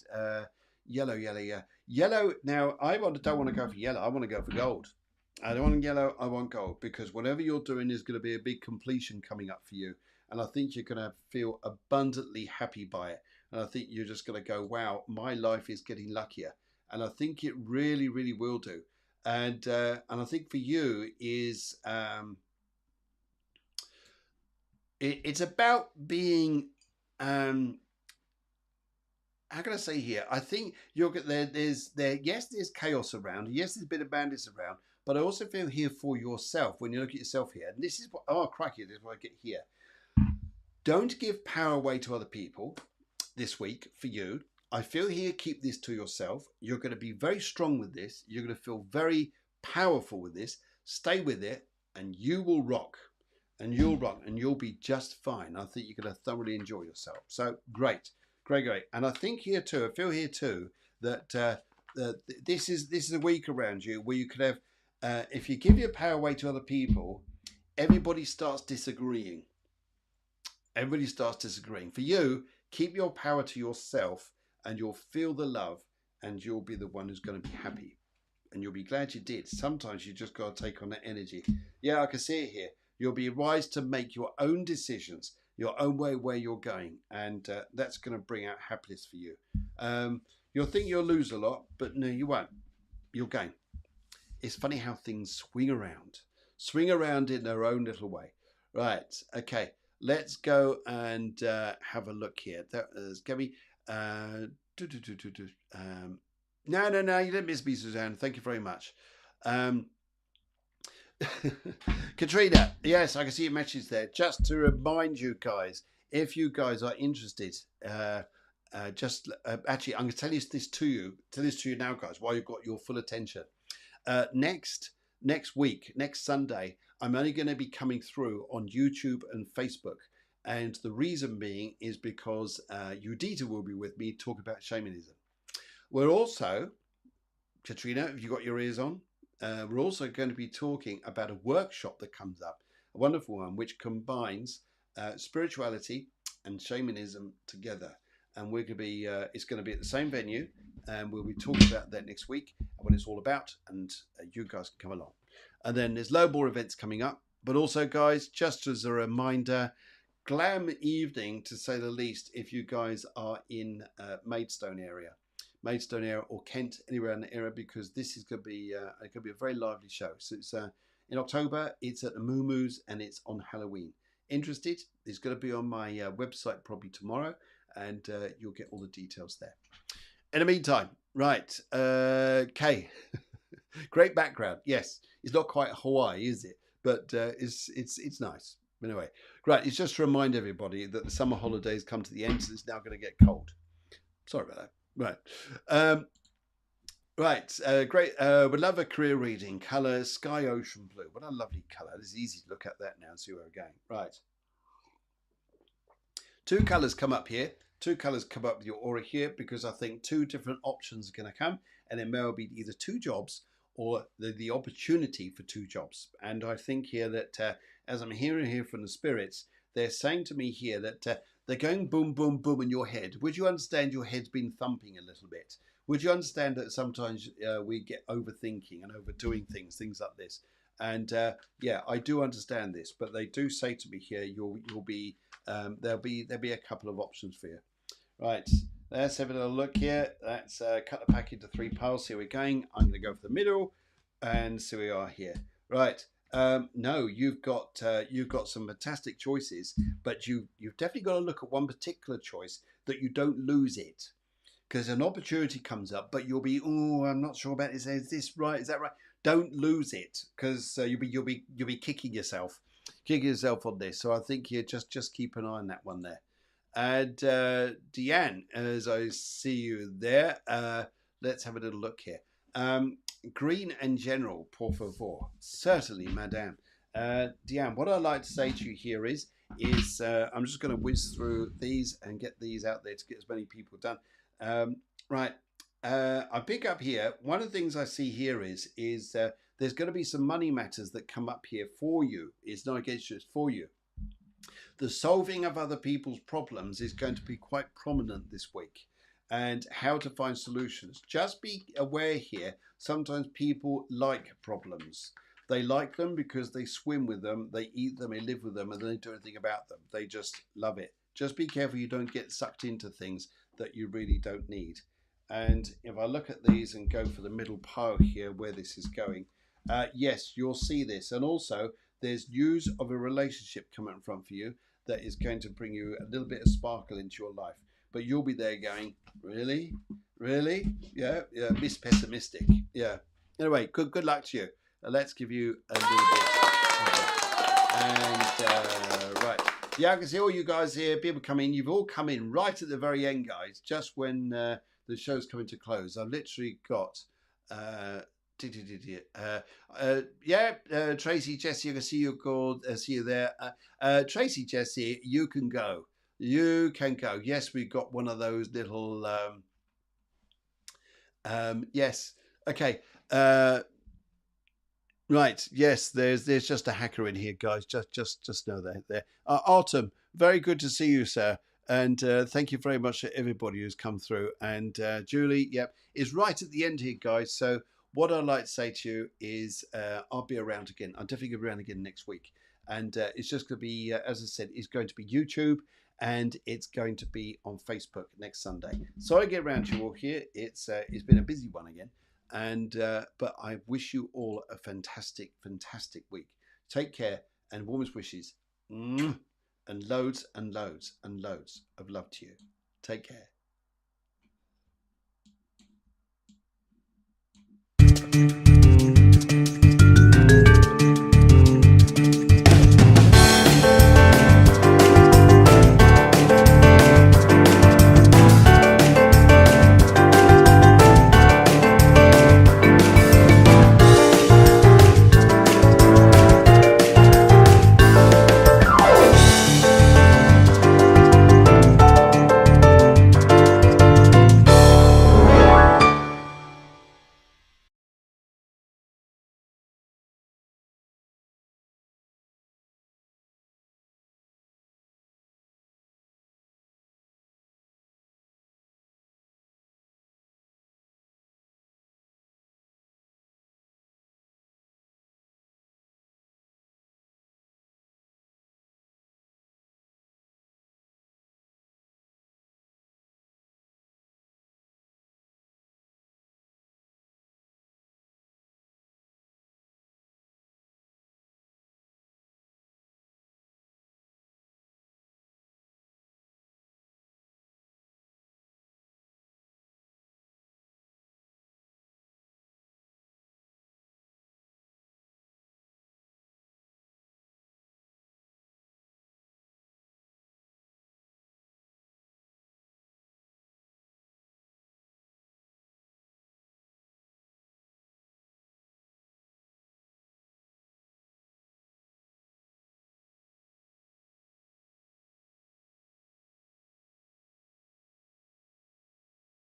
Yellow, yeah. Yellow, now, don't want to go for yellow. I want to go for gold. I don't want yellow, I want gold, because whatever you're doing is going to be a big completion coming up for you. And I think you're going to feel abundantly happy by it. And I think you're just going to go, wow, my life is getting luckier. And I think it really, really will do. And I think for you is it's about being how can I say here? I think you're there's chaos around. Yes, there's a bit of madness around, but I also feel here for yourself when you look at yourself here. And this is what this is what I get here. Don't give power away to other people this week for you. I feel here, keep this to yourself. You're going to be very strong with this. You're going to feel very powerful with this. Stay with it and you will rock. And you'll be just fine. I think you're going to thoroughly enjoy yourself. So great. And I think here too, I feel here too, that this is a week around you where you could have, if you give your power away to other people, everybody starts disagreeing. For you, keep your power to yourself and you'll feel the love and you'll be the one who's going to be happy. And you'll be glad you did. Sometimes you just got to take on that energy. Yeah, I can see it here. You'll be wise to make your own decisions, your own way where you're going. And that's going to bring out happiness for you. You'll think you'll lose a lot, but no, you won't. You'll gain. it's funny how things swing around in their own little way. Right. Okay. Let's go and have a look here. There's Gabby. Do, do, do, do, do. No, no, no. You didn't miss me, Suzanne. Thank you very much. Katrina, yes, I can see your message there. Just to remind you guys, if you guys are interested, actually, I'm going to tell this to you now, guys, while you've got your full attention. Next week, next Sunday, I'm only going to be coming through on YouTube and Facebook. And the reason being is because Udita will be with me talking about shamanism. We're also, Katrina, have you got your ears on? We're also going to be talking about a workshop that comes up, a wonderful one, which combines spirituality and shamanism together. And we're going to be, it's going to be at the same venue, and we'll be talking about that next week and what it's all about, and you guys can come along. And then there's loads more events coming up, but also, guys, just as a reminder, glam evening, to say the least, if you guys are in Maidstone area or Kent, anywhere in the area, because this is going to be a very lively show. So it's in October. It's at the Moo and it's on Halloween. Interested? It's going to be on my website probably tomorrow, and you'll get all the details there. In the meantime, right, Kay, great background. Yes, it's not quite Hawaii, is it? But it's nice. Anyway, right, it's just to remind everybody that the summer holidays come to the end, so it's now going to get cold. Sorry about that. Right. Great. Would love a career reading. Colour, sky, ocean blue. What a lovely colour. It's easy to look at that now and see where we're going. Right. Two colours come up here. Two colours come up with your aura here, because I think two different options are going to come, and it may well be either two jobs or the opportunity for two jobs. And I think here that as I'm hearing here from the spirits, they're saying to me here that they're going boom, boom, boom in your head. Would you understand your head's been thumping a little bit? Would you understand that sometimes we get overthinking and overdoing things like this? And yeah, I do understand this, but they do say to me here, you'll be there'll be a couple of options for you. Right, let's have a little look here. Let's cut the pack into 3 piles. See where we're going. I'm going to go for the middle, and so we are here. Right. No, you've got some fantastic choices, but you've definitely got to look at one particular choice that you don't lose it, because an opportunity comes up, but you'll be, oh, I'm not sure about this. Is this right? Is that right? Don't lose it, because you'll be kicking yourself on this. So I think you just keep an eye on that one there. And Deanne, as I see you there, let's have a little look here. Green and general, por favor. Certainly, madame. Deanne, what I'd like to say to you here is I'm just going to whiz through these and get these out there to get as many people done. Right. I pick up here. One of the things I see here is there's going to be some money matters that come up here for you. It's not against you, it's for you. The solving of other people's problems is going to be quite prominent this week, and how to find solutions. Just be aware here, sometimes people like problems. They like them because they swim with them, they eat them, they live with them, and they don't do anything about them. They just love it. Just be careful you don't get sucked into things that you really don't need. And if I look at these and go for the middle pile here where this is going, yes, you'll see this. And also, there's news of a relationship coming in front for you that is going to bring you a little bit of sparkle into your life. But you'll be there going, really? Really? Yeah, Miss Pessimistic. Yeah. Anyway, good luck to you. Let's give you a little bit. And, right. Yeah, I can see all you guys here. People come in. You've all come in right at the very end, guys, just when the show's coming to close. I've literally got... Tracy, Jesse, I can see you called. See you there. Tracy, Jesse, you can go. You can go. Yes, we've got one of those little. Yes. Okay. Right. Yes. There's just a hacker in here, guys. Just know that there. Artem, very good to see you, sir. And thank you very much to everybody who's come through. And Julie, yep, is right at the end here, guys. So what I'd like to say to you is I'll be around again. I'll definitely be around again next week. And it's just going to be, as I said, it's going to be YouTube, and it's going to be on Facebook next Sunday. Sorry to get around to you all here. It's been a busy one again. But I wish you all a fantastic, fantastic week. Take care, and warmest wishes, and loads and loads and loads of love to you. Take care.